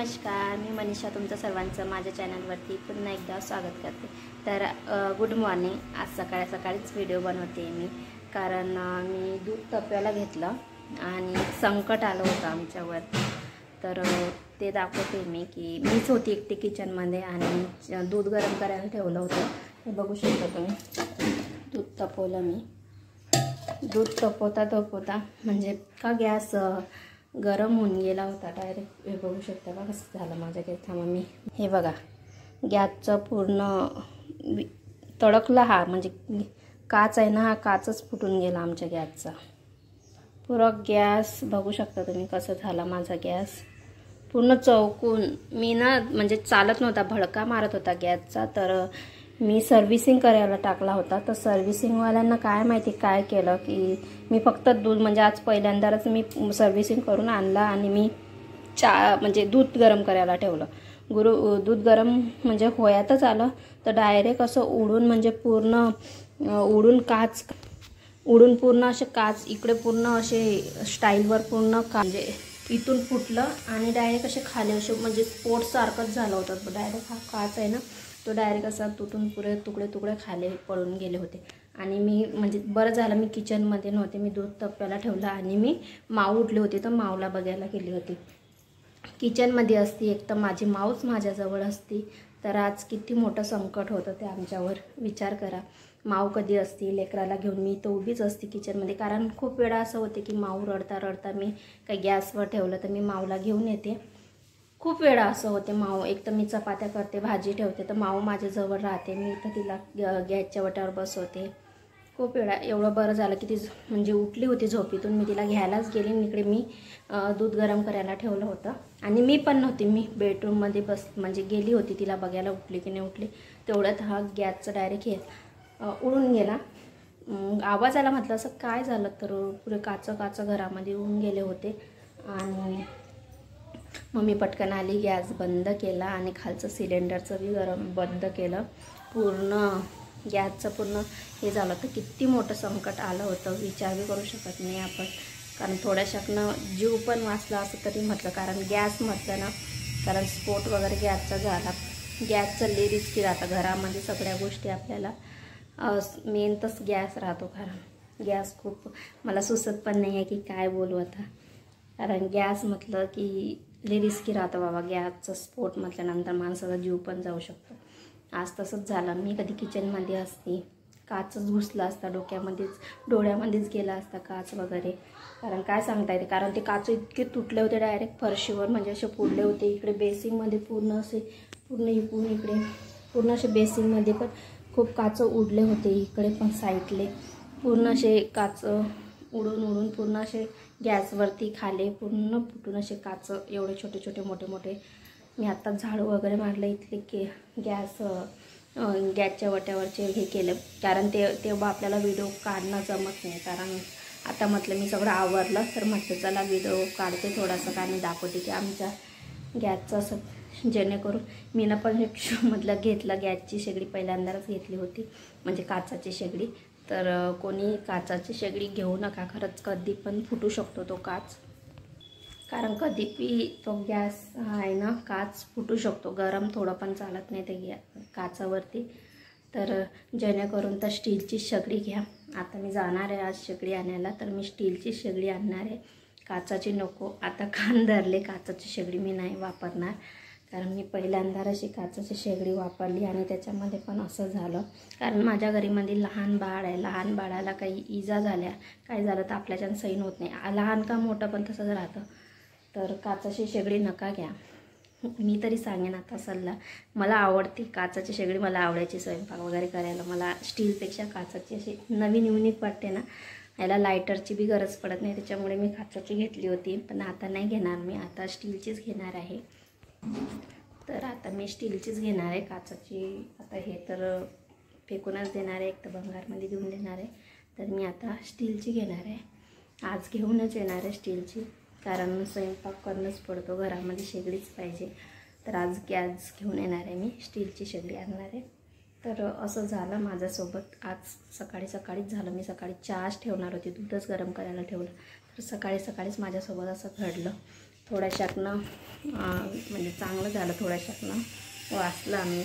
नमस्कार, मी मनीषा तुमचं सर्वांचं माझ्या चॅनलवरती पुन्हा एकदा स्वागत करते। तर गुड मॉर्निंग। आज सकाळीच व्हिडिओ बनवते मी, कारण मी दूध तापवायला घेतलं आणि संकट आलं होतं आमच्यावर। तर ते दाखवते मी की मीच होती एकटी किचनमध्ये आणि दूध गरम करायला ठेवलं होतं। हे बघू शकता तुम्ही, दूध तापवलं मी। दूध तापवता म्हणजे का गॅस गरम होऊन गेला होता डायरेक्ट। हे बघू शकता बघा कसं झालं माझ्या गॅस। थांबा मी हे बघा, गॅसचा पूर्ण तडकला, हा म्हणजे काच आहे ना, हा काचच फुटून गेला आमच्या गॅसचा। पुरा गॅस बघू शकता तुम्ही कसं झाला माझा गॅस, पूर्ण चौकून। मी ना म्हणजे चालत नव्हता, भडका मारत होता गॅसचा। तर मी सर्व्हिसिंग करायला टाकला होता। तर सर्व्हिसिंगवाल्यांना काय माहिती काय केलं की मी फक्त दूध म्हणजे आज पहिल्यांदाच मी सर्व्हिसिंग करून आणला आणि मी म्हणजे दूध गरम करायला ठेवलं। दूध गरम म्हणजे होयातच आलं तर डायरेक्ट असं उडून म्हणजे पूर्ण उडून पूर्ण असे काच इकडे पूर्ण असे स्टाईलवर पूर्ण म्हणजे इथून फुटलं आणि डायरेक्ट असे खाली असे म्हणजे स्फोट सारखंच झालं होतं। डायरेक्ट हा काच आहे ना, तो डायरेक्ट असा तुटून पुरे तुकडे खाली पडून गेले होते। आणि मी म्हणजे बरं झालं मी किचनमध्ये नव्हते, मी दूध तापवायला ठेवलं आणि मी माऊ उठली होती तर माऊला बघायला गेली होती। किचनमध्ये असती एक तर माझी माऊच माझ्याजवळ असती, तर आज किती मोठं संकट होतं ते आमच्यावर। विचार करा, माऊ कधी असती लेकराला घेऊन, मी तर उभीच असती किचनमध्ये। कारण खूप वेळा असं होते की माऊ रडता मी काही गॅसवर ठेवलं तर मी माऊला घेऊन येते। खूप वेळा असं होते, माऊ एक तर मी चपात्या करते भाजी ठेवते तर माऊ माझ्याजवळ राहते, मी तर तिला गॅसच्या वट्यावर बसवते। खूप वेळा एवढं बरं झालं की ती म्हणजे उठली होती झोपेतून, मी तिला घ्यायलाच गेली। इकडे मी दूध गरम करायला ठेवलं होतं आणि मी पण नव्हती, मी बेडरूममध्ये म्हणजे गेली होती तिला बघायला उठली की नाही उठली। तेवढ्यात हा गॅसचा डायरेक्ट हे उडून गेला। आवाज आला, म्हटलं असं काय झालं, तर पुरे काच घरामध्ये उडून गेले होते। आणि मम्मी पटकन आली, गॅस बंद केला आणि खालचं सिलेंडरचं बी बंद केलं। पूर्ण गॅसचं पूर्ण हे झालं तर किती मोठं संकट आलं होतं, विचार बी करू शकत नाही आपण। कारण थोड्याशातनं जीव पण वाचला असं तरी म्हटलं, कारण गॅस म्हटलं ना, कारण स्फोट वगैरे गॅसचा झाला। गॅसचं लई रिस्की राहतं घरामध्ये, सगळ्या गोष्टी आपल्याला मेन तस गॅस राहतो। कारण गॅस खूप मला सुचत पण नाही आहे की काय बोलू आता, कारण गॅस म्हटलं की लई रिस्की राहतं बाबा। गॅसचा स्फोट म्हटल्यानंतर माणसाचा जीव पण जाऊ शकतो। आज तसंच झालं, मी कधी किचनमध्ये असती काचच घुसला असता डोळ्यामध्येच गेला असता काच वगैरे। कारण काय सांगता येते, कारण ते काच इतके तुटले होते डायरेक्ट फरशीवर, म्हणजे असे फोडले होते। इकडे बेसिंगमध्ये पूर्ण इकडे पूर्ण असे बेसिंगमध्ये पण खूप काच उडले होते, इकडे पण साईडले पूर्ण असे काच उडून पूर्ण असे गॅसवरती खाले पूर्ण फुटून असे काच एवढे छोटे मोठे। मी आता झाडू वगैरे मारलं इथले गॅसच्या वट्यावरचे हे केलं, कारण तेव्हा आपल्याला व्हिडिओ काढणं जमत नाही। कारण आता म्हटलं मी सगळं आवरलं तर म्हटलं चला व्हिडिओ काढते थोडासा आणि दाखवते की आमच्या गॅसचं असं, जेणेकरून मी ना पण म्हटलं घेतलं गॅसची शेगडी पहिल्यांदाच घेतली होती, म्हणजे काचाची शेगडी। तर कोणी काचाची शेगडी घेऊ नका, खरंच कधी पण फुटू शकतो तो काच। कारण कधी बी तो गॅस आहे ना, काच फुटू शकतो, गरम थोडं पण चालत नाही ते काचावरती। तर जेणेकरून तर स्टीलची शेगडी घ्या। आता मी जाणार आहे आज शेगडी आणायला, तर मी स्टीलची शेगडी आणणार आहे, काचाची नको। आता कान धरले, काचाची शेगडी मी नाही वापरणार, कारण मी पहिल्यांदा अशी काचाची शेगडी वापरली आणि त्याच्यामध्ये पण असं झालं। कारण माझ्या घरीमध्ये लहान बाळ आहे, लहान बाळाला काही इजा झाल्या काय झालं तर आपल्याच्यानं सैन होत नाही, लहान का मोठं पण तसंच राहतं। तर काचाची शेगडी नका घ्या, मी तरी सांगेन आता सल्ला। मला आवडते काचाची शेगडी, मला आवडायची स्वयंपाक वगैरे करायला। मला स्टीलपेक्षा काचाची अशी नवीन युनिक वाटते ना, याला लायटरची बी गरज पडत नाही, त्याच्यामुळे मी काचाची घेतली होती। पण आता नाही घेणार मी, आता स्टीलचीच घेणार आहे। तर आता मी स्टीलचीच घेणार आहे, काचाची आता हे तर फेकूनच देणार आहे, एक तर भंगारमध्ये देऊन देणार आहे। तर मी आता स्टीलची घेणार आहे, आज घेऊनच येणार आहे स्टीलची, कारण स्वयंपाक करणंच पडतो घरामध्ये, शेगडीच पाहिजे। तर आज गॅस घेऊन येणार आहे, मी स्टीलची शेगडी आणणार आहे। तर असं झालं माझ्यासोबत आज सकाळीच झालं। मी सकाळी चहाच ठेवणार होती, दूधच गरम करायला ठेवलं, तर सकाळीच माझ्यासोबत असं घडलं। थोड्याशाकनं म्हणजे चांगलं झालं, थोड्याशाकनं वाचलं आम्ही.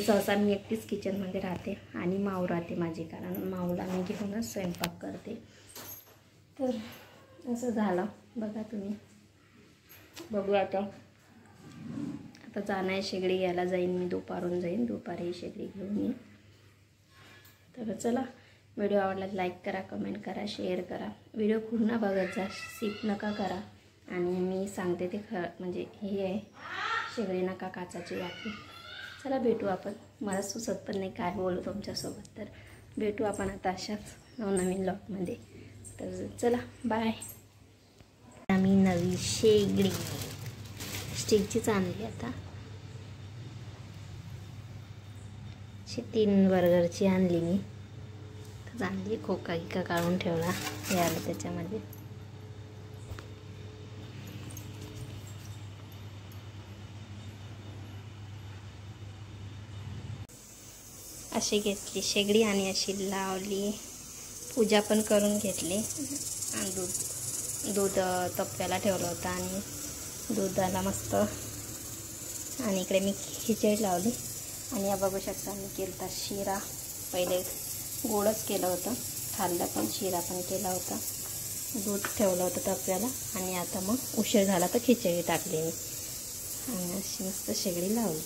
सहसा मी एकटीच किचनमध्ये राहते आणि माऊ राहते माझी, कारण माऊला मी घेऊनच स्वयंपाक करते. तर असं झालं बघा तुम्ही. बघूया आता जाणं आहे, शेगडी घ्यायला जाईन मी, दुपारून जाईन, दुपारी शेगडी घेऊन येईन. तर चला, व्हिडिओ आवडला लाईक करा, कमेंट करा, शेअर करा. व्हिडिओ पूर्ण बघत जा, स्किप नका करा. आणि मी सांगते ते म्हणजे हे आहे शेगडी नका काचाची वापरू. चला भेटू आपण, मला सुचत पण नाही काय बोलू तुमच्यासोबत. तर भेटू आपण आता अशाच नवनवीन ब्लॉगमध्ये. तर चला बाय. आम्ही नवी शेगडी स्टिकचीच आणली आता. 3 बर्गरची आणली मी. तर आणली, खोका गिका काढून ठेवला, हे आलं त्याच्यामध्ये. अशी घेतली शेगडी आणि अशी लावली. पूजा पण करून घेतली. आणि दूध तप्प्याला ठेवलं होतं आणि दुधाला मस्त. आणि इकडे मी खिचडी लावली. आणि या बघू शकता मी केलता शिरा. पहिले गोडच केलं होतं, खाल्लं पण, शिरा पण केला होता. दूध ठेवलं होतं तप्प्याला. आणि आता मग उशीर झाला तर खिचडी टाकली मी आणि अशी मस्त शेगडी लावली.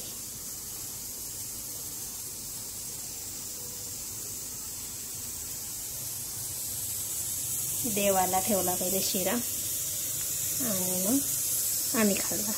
देवाला ठेवला पहिले शिरा आणि मग आम्ही खाल्ला.